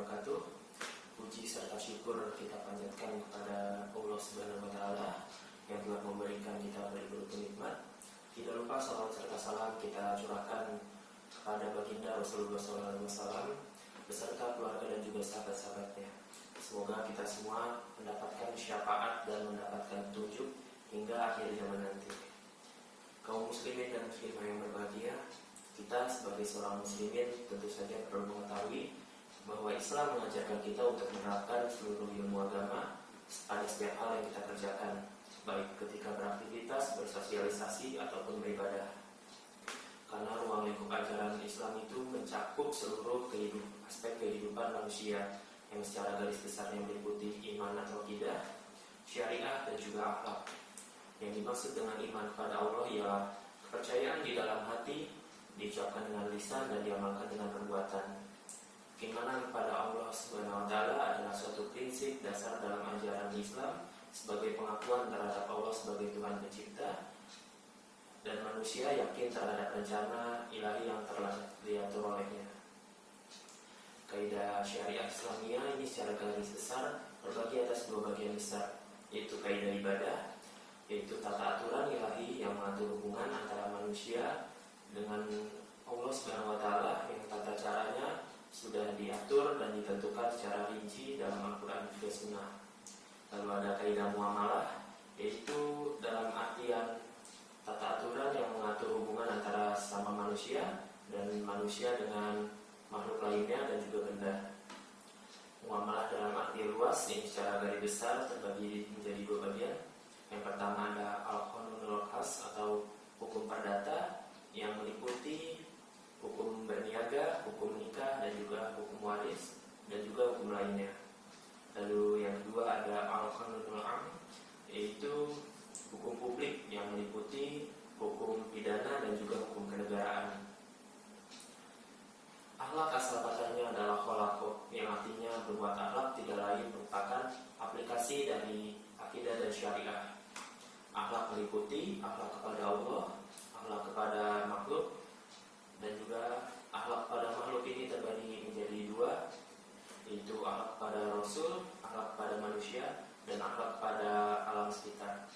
wabarakatuh. Puji serta syukur kita panjatkan kepada Allah Subhanahu wa Ta'ala yang telah memberikan kita berikut nikmat. Tidak lupa salawat serta salam kita curahkan kepada baginda Rasulullah SAW beserta keluarga dan juga sahabat-sahabatnya. Semoga kita semua mendapatkan syafaat dan mendapatkan petunjuk hingga akhir zaman nanti. Kaum muslimin dan muslimah yang berbahagia, kita sebagai seorang muslimin tentu saja perlu mengetahui bahwa Islam mengajarkan kita untuk menerapkan seluruh ilmu agama pada setiap hal yang kita kerjakan, baik ketika beraktivitas, bersosialisasi, ataupun beribadah. Karena ruang lingkup ajaran Islam itu mencakup seluruh aspek kehidupan manusia yang secara garis besarnya meliputi iman atau akidah, syariah, dan juga akhlak. Yang dimaksud dengan iman kepada Allah ialah kepercayaan di dalam hati, diucapkan dengan lisan dan diamalkan dengan perbuatan. Keimanan kepada Allah Subhanahu wa Ta'ala adalah suatu prinsip dasar dalam ajaran Islam sebagai pengakuan terhadap Allah sebagai Tuhan pencipta, dan manusia yakin terhadap rencana ilahi yang telah diatur olehnya. Kaidah syariah Islamiyah ini secara garis besar terbagi atas dua bagian besar, yaitu kaidah ibadah, yaitu tata aturan ilahi yang mengatur hubungan antara manusia dengan Allah Subhanahu wa Ta'ala yang tata caranya sudah diatur dan ditentukan secara rinci dalam Al-Quran dan juga Sunnah. Lalu ada kaidah muamalah, yaitu dalam artian tata aturan yang mengatur hubungan antara sesama manusia dan manusia dengan makhluk lainnya dan juga benda. Muamalah dalam arti luas ini secara garis besar terbagi menjadi dua bagian. Yang pertama ada al-qanunul khas atau hukum perdata yang meliputi hukum berniaga, hukum nikah, dan juga hukum waris, dan juga hukum lainnya. Lalu yang kedua ada al-qanunul am, yaitu hukum publik yang meliputi hukum pidana dan juga hukum kenegaraan. Akhlak asal katanya adalah kholaqo, yang artinya berbuat akhlak tidak lain merupakan aplikasi dari akidah dan syariah. Akhlak meliputi akhlak kepada Allah, akhlak kepada makhluk, dan juga akhlak pada makhluk ini terbagi menjadi dua, yaitu akhlak pada Rasul, akhlak pada manusia, dan akhlak pada alam sekitar.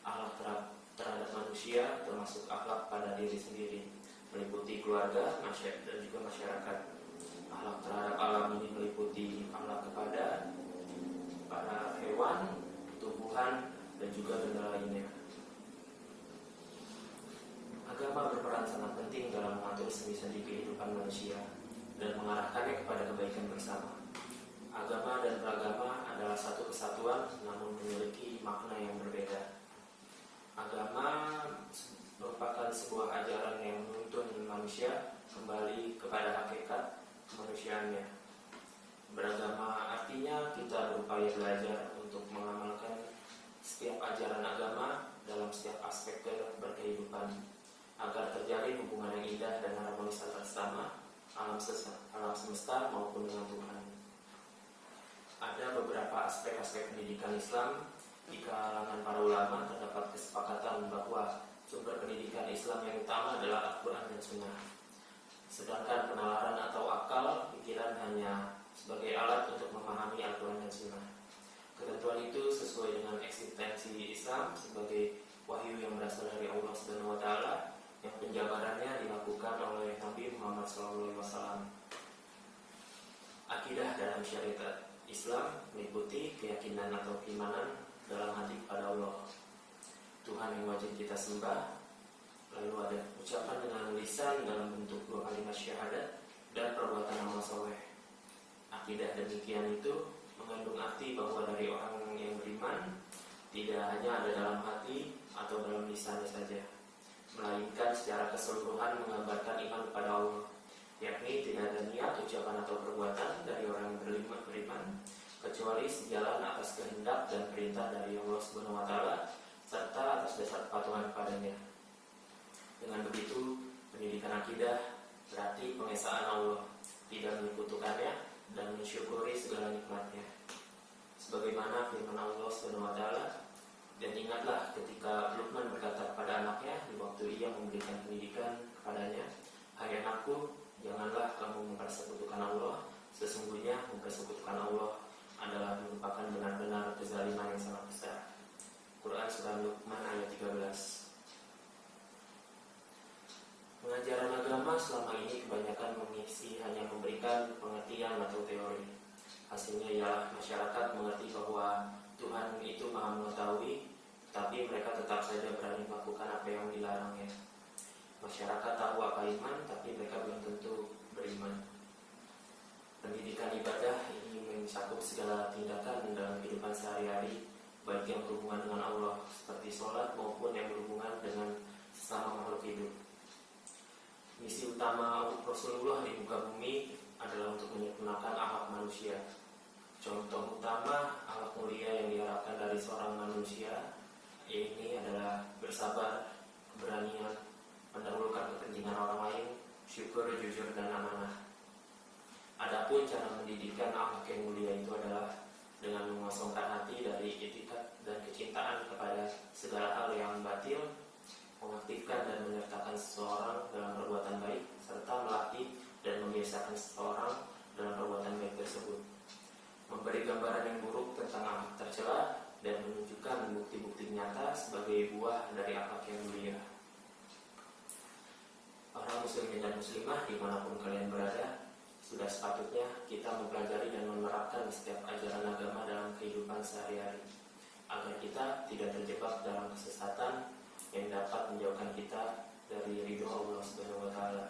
Akhlak terhadap manusia termasuk akhlak pada diri sendiri, meliputi keluarga, masyarakat, dan juga masyarakat. Akhlak terhadap alam ini meliputi akhlak kepada para hewan, tumbuhan, dan juga benda lainnya. Agama berperan sangat penting dalam mengatur sendi-sendi kehidupan manusia dan mengarahkannya kepada kebaikan bersama. Agama dan beragama adalah satu kesatuan, namun memiliki makna yang berbeda. Agama merupakan sebuah ajaran yang menuntun manusia kembali kepada hakikat kemanusiaannya. Beragama artinya kita berupaya belajar untuk mengamalkan setiap ajaran agama dalam setiap aspek berkehidupan, agar terjalin hubungan yang indah dan harmonis antara sesama, alam semesta maupun dengan Tuhan. Ada beberapa aspek-aspek pendidikan Islam. Di kalangan para ulama terdapat kesepakatan bahwa sumber pendidikan Islam yang utama adalah Al-Quran dan Sunnah. Sedangkan penalaran atau akal pikiran hanya sebagai alat untuk memahami Al-Quran dan Sunnah. Ketentuan itu sesuai dengan eksistensi Islam sebagai wahyu yang berasal dari Allah Subhanahu wa Ta'ala, yang penjabarannya dilakukan oleh Nabi Muhammad SAW. Akidah dalam syariat Islam meliputi keyakinan atau keimanan dalam hati kepada Allah, Tuhan yang wajib kita sembah. Lalu ada ucapan dengan lisan dalam bentuk dua kalimat syahadat dan perbuatan amal soleh. Akidah demikian itu mengandung arti bahwa dari orang yang beriman tidak hanya ada dalam hati atau dalam lisannya saja, melainkan secara keseluruhan menggambarkan iman kepada Allah, yakni tidak ada niat, ucapan atau perbuatan dari orang yang beriman kecuali sejalan atas kehendak dan perintah dari Allah Subhanahu wa Ta'ala serta atas dasar kepatuhan kepadanya. Dengan begitu, pendidikan akidah berarti pengesaan Allah, tidak menyekutukannya dan mensyukuri segala nikmatnya. Sebagaimana firman Allah Subhanahu wa Ta'ala, dan ingatlah ketika Luqman berkata kepada anaknya di waktu ia memberikan pendidikan kepadanya, "Hai anakku, janganlah kamu mempersekutukan Allah, Sesungguhnya mempersekutukan Allah adalah merupakan benar-benar kezaliman yang sangat besar. Quran Surah Luqman ayat 13. Pengajaran agama selama ini kebanyakan mengisi hanya memberikan pengertian atau teori. Hasilnya ialah masyarakat mengerti bahwa Tuhan itu Maha mengetahui, tapi mereka tetap saja berani melakukan apa yang dilarangnya. Masyarakat tahu apa iman, tapi mereka belum tentu beriman. Pendidikan ibadah ini mencakup segala tindakan dalam kehidupan sehari-hari, baik yang berhubungan dengan Allah seperti sholat maupun yang berhubungan dengan sesama makhluk hidup. Misi utama Rasulullah di muka bumi adalah untuk menyempurnakan akhlak manusia. Contoh utama akhlak mulia yang diharapkan dari seorang manusia ini adalah bersabar, keberanian, mendahulukan kepentingan orang lain, syukur, jujur, dan amanah. Adapun cara mendidikan akhlak yang mulia itu adalah dengan mengosongkan hati dari etikat dan kecintaan kepada segala hal yang batil, mengaktifkan dan menyertakan seseorang dalam perbuatan baik, serta melatih dan membiasakan seseorang dalam perbuatan baik tersebut. Memberi gambaran yang buruk tentang akhlak tercela dan menunjukkan bukti-bukti nyata sebagai buah dari akhlak yang mulia. Para muslimin dan muslimah dimanapun kalian berada, sudah sepatutnya kita mempelajari dan menerapkan setiap ajaran agama dalam kehidupan sehari-hari, agar kita tidak terjebak dalam kesesatan yang dapat menjauhkan kita dari ridho Allah Subhanahu wa Ta'ala.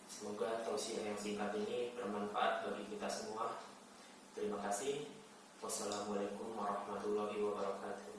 Semoga tausiah yang singkat ini bermanfaat bagi kita semua. Terima kasih. Wassalamualaikum warahmatullahi wabarakatuh.